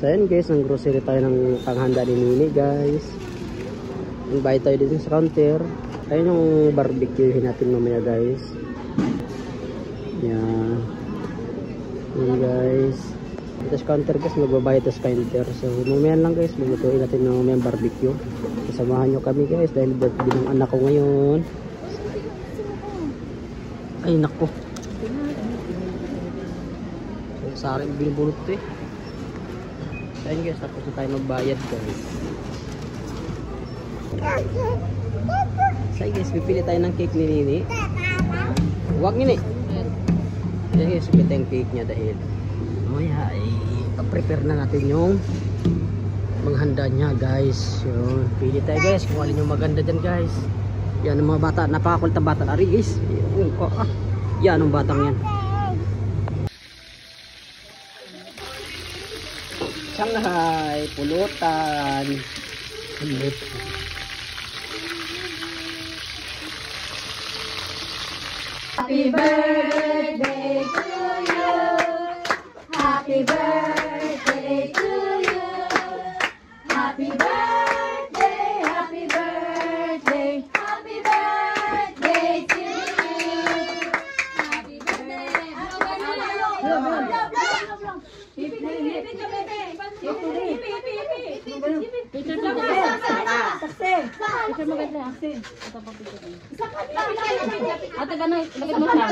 So ayan guys, ng grocery tayo ng panghanda ni Nini guys. Invite tayo dito sa counter. Ayun yung barbecuehin natin mamaya guys. Yan. Yan guys. Ito sa counter guys, magbabayad ito sa counter. So mamaya lang guys, lulutuin natin ng mamaya barbecue. Kasamahan nyo kami guys dahil birthday ng anak ko ngayon. Ay nako. Sa akin binubulot ito eh. Ayun guys, tapos na tayo magbayad guys. So guys, pipili tayo ng cake ni Nini. Huwag Nini. Ayun guys, pipili tayo ng cake niya dahil mamaya ay prepare na natin yung manghanda niya guys. Yun, pili tayo guys kung alin yung maganda dyan guys. Yan ang mga bata, napakakulit ang bata na rin guys. Yan ang batang yan. Shanghai, pulutan. Happy birthday to you. Happy birthday to you. Happy birthday, happy birthday, happy birthday to you. Happy birthday. Picture mo ganda. Ito pa picture mo. Ate ganun, lagay mo siya.